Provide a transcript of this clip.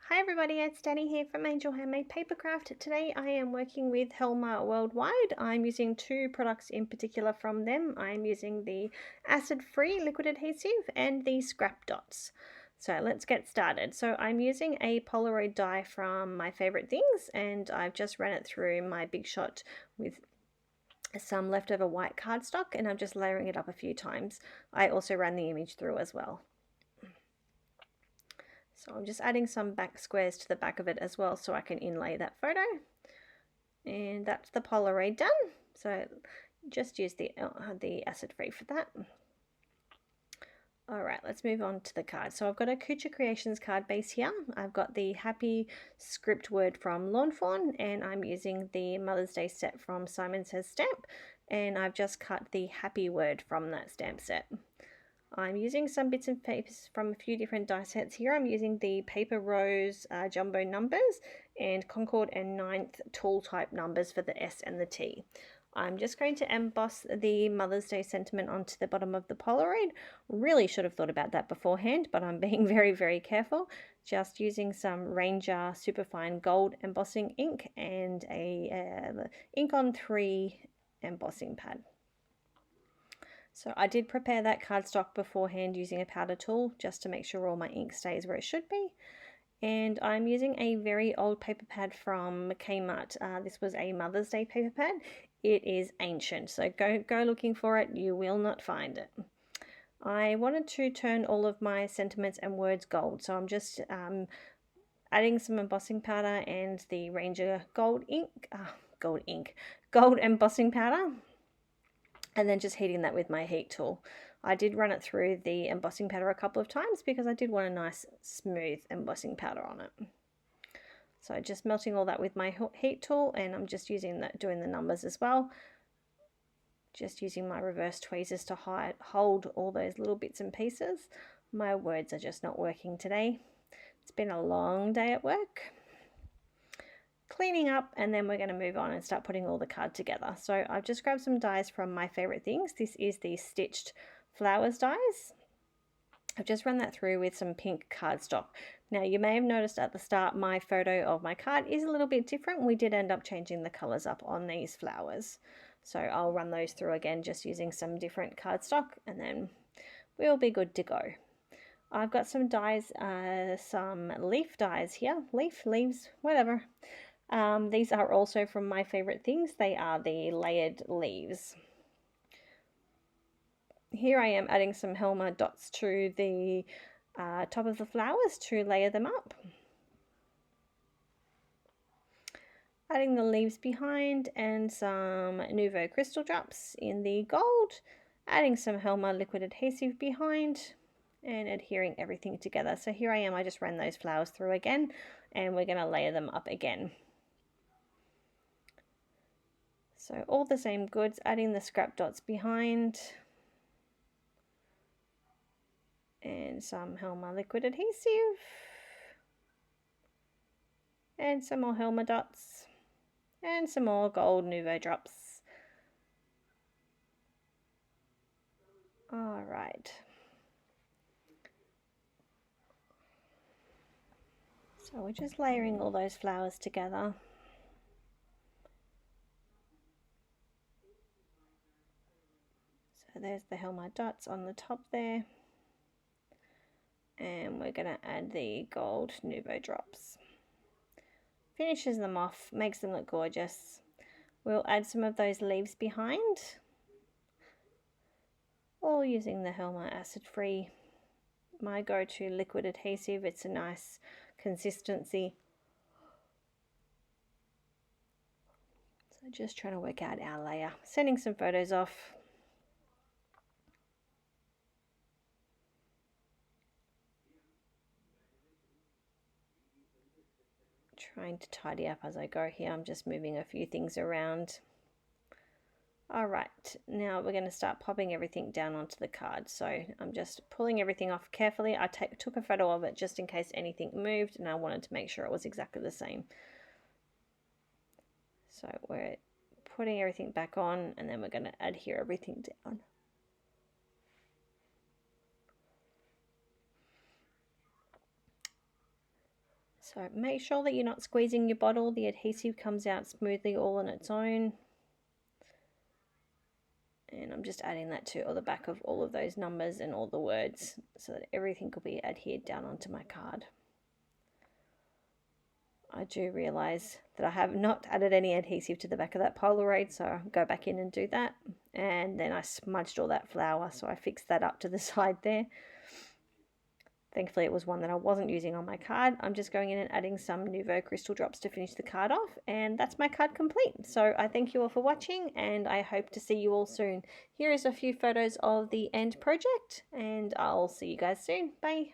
Hi everybody, it's Danny here from Angel Handmade Papercraft. Today I am working with Helmar Worldwide. I'm using two products in particular from them. I'm using the acid-free liquid adhesive and the scrap dots. So let's get started. So I'm using a Polaroid die from My Favorite Things, and I've just ran it through my Big Shot with some leftover white cardstock, and I'm just layering it up a few times. I also ran the image through as well. So I'm just adding some back squares to the back of it as well so I can inlay that photo. And that's the Polaroid done. So just use the acid-free for that. Alright, let's move on to the card. So I've got a Kucha Creations card base here. I've got the Happy script word from Lawn Fawn, and I'm using the Mother's Day set from Simon Says Stamp, and I've just cut the Happy word from that stamp set. I'm using some bits and papers from a few different die sets here. I'm using the Paper Rose Jumbo numbers and Concord and 9th tool type numbers for the S and the T. I'm just going to emboss the Mother's Day sentiment onto the bottom of the Polaroid. Really should have thought about that beforehand, but I'm being very careful. Just using some Ranger Superfine Gold embossing ink and a ink on 3 embossing pad. So I did prepare that cardstock beforehand using a powder tool just to make sure all my ink stays where it should be. And I'm using a very old paper pad from Kmart. This was a Mother's Day paper pad. It is ancient, so go looking for it. You will not find it. I wanted to turn all of my sentiments and words gold, so I'm just adding some embossing powder and the Ranger gold embossing powder, and then just heating that with my heat tool. I did run it through the embossing powder a couple of times because I did want a nice smooth embossing powder on it. So just melting all that with my heat tool, and I'm just using that, doing the numbers as well. Just using my reverse tweezers to hold all those little bits and pieces. My words are just not working today. It's been a long day at work. Cleaning up, and then we're going to move on and start putting all the card together. So I've just grabbed some dies from My Favorite Things. This is the Stitched Flowers dies. I've just run that through with some pink cardstock. Now you may have noticed at the start my photo of my card is a little bit different. We did end up changing the colors up on these flowers. So I'll run those through again just using some different cardstock, and then we'll be good to go. I've got some dies, some leaf dies here. Leaves, whatever. These are also from My Favorite Things. They are the layered leaves. Here I am adding some Helmar dots to the top of the flowers to layer them up. Adding the leaves behind and some Nouveau crystal drops in the gold. Adding some Helmar liquid adhesive behind and adhering everything together. So here I am, I just ran those flowers through again, and we're going to layer them up again. So all the same goods, adding the scrap dots behind and some Helmar liquid adhesive and some more Helmar dots and some more gold Nouveau drops. All right. So we're just layering all those flowers together. So there's the Helmar dots on the top there. And we're going to add the gold Nouveau drops. Finishes them off, makes them look gorgeous. We'll add some of those leaves behind, all using the Helmar acid-free, my go-to liquid adhesive. It's a nice consistency. So just trying to work out our layer. Sending some photos off. Trying to tidy up as I go here. I'm just moving a few things around. Alright, now we're going to start popping everything down onto the card. So I'm just pulling everything off carefully. I took a photo of it just in case anything moved, and I wanted to make sure it was exactly the same. So we're putting everything back on, and then we're going to adhere everything down. So make sure that you're not squeezing your bottle. The adhesive comes out smoothly all on its own. And I'm just adding that to the back of all of those numbers and all the words so that everything will be adhered down onto my card. I do realise that I have not added any adhesive to the back of that Polaroid, so I'll go back in and do that. And then I smudged all that flour, so I fixed that up to the side there. Thankfully, it was one that I wasn't using on my card. I'm just going in and adding some Nouveau crystal drops to finish the card off, and that's my card complete. So I thank you all for watching, and I hope to see you all soon. Here is a few photos of the end project, and I'll see you guys soon. Bye.